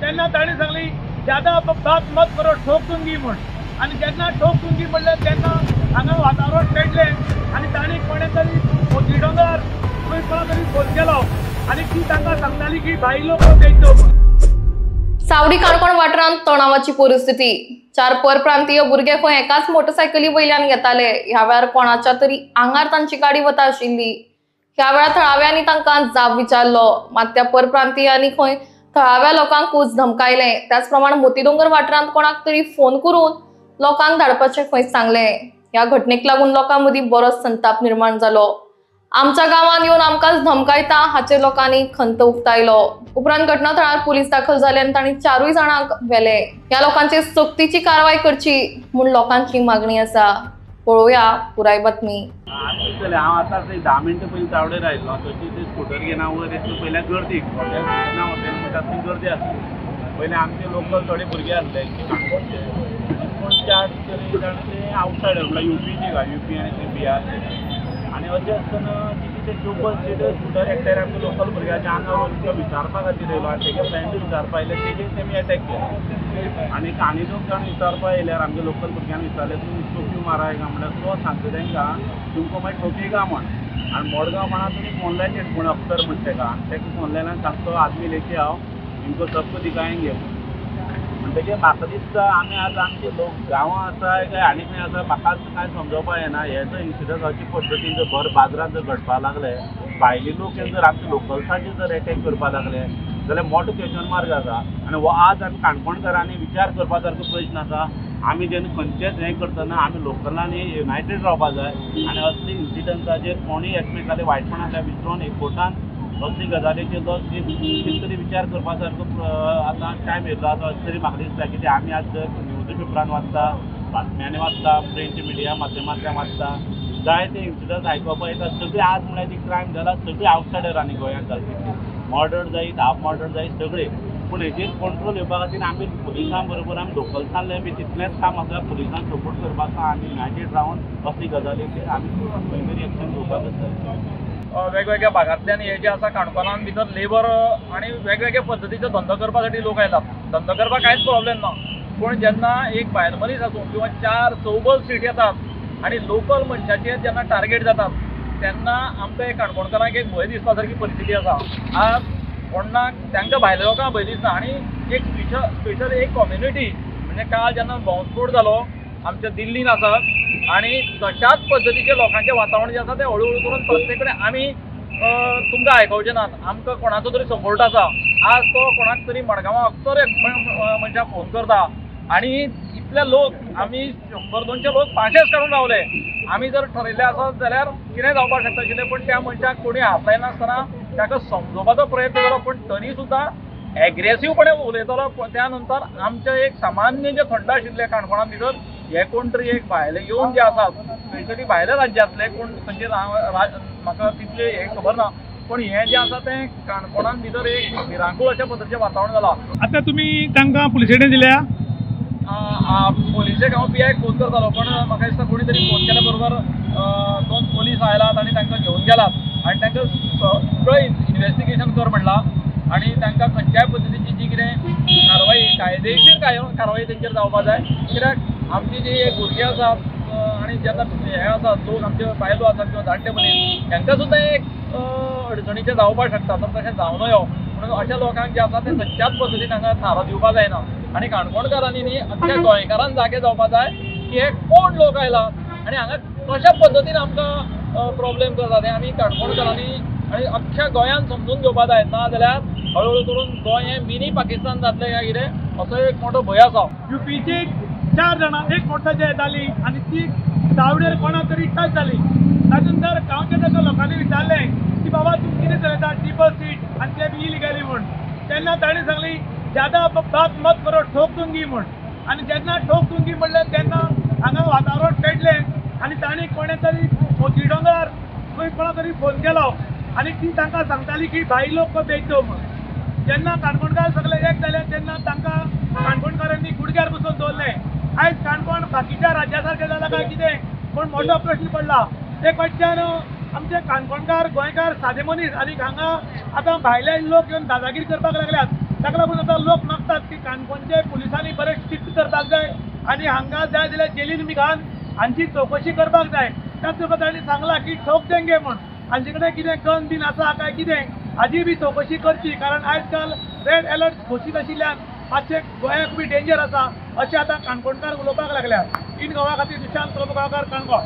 तेन्ना ताणें सांगली ज्यादा बात मत करो ठोक दूंगी म्हण आनी जेन्ना ठोक दूंगी म्हणलें तेन्ना हांगा वातावरण पेटलें आनी ताणें कोणें तरी मोती डोंगर खंय कोणा तरी फोन केलो आनी ती तांकां सांगताली की भायलो कोण देयचो म्हण। सावडी काणकोण वाठारांत तणावाची परिस्थिती। 4 परप्रांतीय भुरगे खंय एकाच मोटरसायकली वयल्यान येताले। ह्या वेळार कोणाच्या तरी आंगार तांची गाडी वता आशिल्ली। ह्या वेळार थळाव्यांनी तांकां जाब विचारलो, मात त्या परप्रांतीयांनी खंय थळाव्या लोकांकूच धमकायले। त्याच प्रमाण मोतीडोंगर वाठारांत कोणाक तरी फोन करून लोकांक धाडपाचें खंय सांगलें। ह्या घटनेक लागून लोकां मदीं बरोच संताप निर्माण जालो। आमच्या गांवांत येवन आमकांच धमकायता हाचेर लोकांनी खंत उक्तायलो। उपरांत घटनास्थळार पुलीस दाखल जाले आनी तांणी 4 जाणांक व्हेले। ह्या लोकांचेर सक्तीची कारवाय करची म्हूण लोकांची मागणी आसा। पळोवया पुराय बातमी। हांव आतां 10 मिनटां पयलीं चावडेर आयिल्लो तशी ती स्कूटर घेवन हांव वयर येतलो पयल्या गर्दीक हॉटेल म्हणटा ती गर्दी आसली। पयलीं आमचे लोकल थोडे भुरगे आसले काणकोणचे 4 तरी जाण ते आवटसायडर म्हणल्यार यूपीचे काय यूपी आनी ते बिहार आनी अशें आसतना ती चौपल सीट स्कूटर एकट्यार आमच्या लोकल भुरग्याच्या आंगार तो विचारपा खातीर येयलो आनी तेगे फ्रेंड विचारपा आयले तेजेर तेमी एटॅक केलो आनी 2 जाण विचारपा येयल्यार आमच्या लोकल भुरग्यांक विचारलें तुमी टोपी माराय काय म्हणल्यार तो सांगता तांकां तुमकां मागीर टोपी गा म्हण आनी मडगांव म्हणा तुमी फोनलायन हेडफोन अख्तर म्हणटा ताका आनी ताका फोनलायनान सांगतो आदमी लेके हांव तुमकां सबको दिखाएंगे म्हणटकीर म्हाका दिसता आमी आतां आमचे लोक गांवां आसा काय आनी खंय आसा म्हाका कांय समजोवपा येना हे जर इन्सिडंट अशे पद्दतीन जर भर बाजारांत जर घडपा लागले भायले लोक जर आमच्या लोकल्सांचेर जर एटॅक करपा लागले जाल्यार मोठो क्वेश्चन मार्क आसा आनी हो आज आमी काणकोणकारांनी विचार करपा सारको प्रश्न आसा। आमी जेन्ना खंयचेच हें करतना आमी लोकलांनी युनायटेड रावपा जाय आनी असली इन्सिडंटाचेर कोणूय एकमेकाले वायटपणांतल्यान विसरून एकवटान असली गजालीचेर जो कितें तरी विचार करपा सारको आतां टायम येयल्लो आसा अशें तरी म्हाका दिसता कित्याक आमी आज न्यूज पेपरान वाचता बातम्यांनी वाचता प्रिंट मिडिया माध्यमांतल्यान वाचता जायते इन्सिडंट आयकपा येता सगळे आज म्हळ्यार ती क्रायम जाला सगळी आवटसायडरांनी गोंयांत जाल्ली मर्डर जायत हाफ मर्डर जायत सगळे पूण हेचेर कंट्रोल येवपा खातीर आमी पुलिसां बरोबर आमी लोकल्सांतले बी तितलेंच काम आसा पुलिसांक सपोर्ट करपाक आनी युनायटेड रावन असली गजालीचेर आमी खंय तरी एक्शन घेवपाक जाय। वेगवेगळ्या भागांतल्यान हे जे आसा काणकोणान भितर लेबर आनी वेगवेगळ्या पद्दतीचो धंदो करपासाठी लोक येतात। धंदो करपाक कांयच प्रॉब्लेम ना पूण जेन्ना एक भायल मनीस आसूं किंवा 4 चौबल सीट येतात आनी लोकल मनशाचेर जेन्ना टार्गेट जातात तेन्ना आमकां एक काणकोणकारांक एक भंय दिसपा सारकी परिस्थिती आसा। आज कोणाक तांकां भायल्या लोकांक भंय दिसना आनी एक स्पेशल एक कम्युनिटी म्हणजे काल जेन्ना बॉम्बस्फोट जालो आमच्या दिल्लीन आसा आनी तशाच पद्दतीचे लोकांचें वातावरण जें आसा तें हळू करून प्रत्येक कडेन आमी तुमकां आयकवचे नात। आमकां कोणाचो तरी सपोर्ट आसा। आज तो कोणाक तरी मडगांवां अक्सर एक मनशाक फोन करता आनी इतले लोक आमी 100-200 लोक पाशेंच काडून रावले। आमी जर ठरयिल्लें आसत जाल्यार कितेंय जावपाक शकता आशिल्लें पूण त्या मनशाक कोणी हात लायनासतना ताका समजोवपाचो प्रयत्न केलो पूण तरी सुद्दां एग्रेसीवपणे उलयतालो। त्या नंतर आमचे एक सामान्य जे थंड आशिल्ले काणकोणान भितर हे कोण तरी एक भायले येवन जे आसात स्पेशली भायल्या राज्यांतले कोण खंयचे म्हाका तितले हे खबर ना पूण हे जे आसा तें काणकोणान भितर एक भिरांकूळ अशा पद्दतीचें वातावरण जालां। आतां तुमी तांकां पुलीस कडेन दिल्या पोलिसेक हांव पीआयक फोन करतालो पण म्हाका दिसता कोणी तरी फोन केल्या बरोबर 2 पोलीस आयलात आनी तांकां घेवन गेलात आनी तांकां सगळें इन्वेस्टिगेशन कर म्हणलां आनी तांकां खंयच्याय पद्दतीची जी कितें कारवाई कायदेशीर कारवाई तेंचेर जावपा जाय कित्याक आमची जी भुरगीं आसात आनी जेन्ना हे आसात लोक आमचे बायलो आसात किंवा जाणटे मनीस तांकां सुद्दां एक अडचणीचें जावपाक शकता तर तशें जावं नयो म्हणून अशा लोकांक जे आसा ते खंयच्याच पद्दतीन हांगा थारो दिवपा जायना आनी काणकोणकारांनी न्ही अख्ख्या गोंयकारांक जागे जावपा जाय की हे कोण लोक आयला आनी हांगा कशा पद्दतीन आमकां प्रॉब्लेम करता ते आमी काणकोणकारांनी आनी अख्ख्या गोंयान समजून घेवपा जाय ना जाल्यार हळूहळू करून गोंय हें मिनी पाकिस्तान जातलें काय कितें असो एक मोठो भंय आसा। यूपीची 4 जाणां एक मोटरसायकल येताली आनी ती चावडेर कोणा तरी टच जाली तातूंत जर गांवच्या ताका लोकांनी विचारलें की बाबा तूं कितें चलयता ट्रिपल सीट आनी तें बी इलिगली म्हूण तेन्ना ताणें सांगली ज्यादा बात मत करो ठोक दूंगी म्हूण आनी जेन्ना ठोक दूंगी म्हणलें तेन्ना हांगा वातावरण पेटलें आनी ताणें कोणें तरी मोती डोंगर खंय कोणा तरी फोन केलो आनी ती तांकां सांगताली की भायलो को बेचो म्हूण जेन्ना काणकोणकार सगळे एक जाले तेन्ना तांकां काणकोणकारांनी गुडघ्यार बसून दवरलें। आयज काणकोण बाकीच्या राज्या सारकें जालां काय कितें पूण मोठो प्रश्न पडला। एक वटच्यान आमचे काणकोणकार गोंयकार सादे मनीस आनी हांगा आतां भायले लोक येवन दादागिरी करपाक लागल्यात ताका लागून आतां लोक मागतात की काणकोणचे पुलिसांनी बरें स्ट्रिक्ट करपाक जाय आनी हांगा जाय जाल्यार जेलीन बी घाल हांची चवकशी करपाक जाय. त्याच बद्दल तांणी सांगलां की ठोक देंगे म्हण हांचे कडेन कितें गन बीन आसा काय कितें हाजी बी चवकशी करची, कारण आयज काल रेड अलर्ट घोशीत आशिल्ल्यान मातशें गोंयाक बी डेंजर आसा अशें आतां काणकोणकार उलोवपाक लागल्यात. इन गोवा खातीर सुशांत प्रभुगांवकार, काणकोण.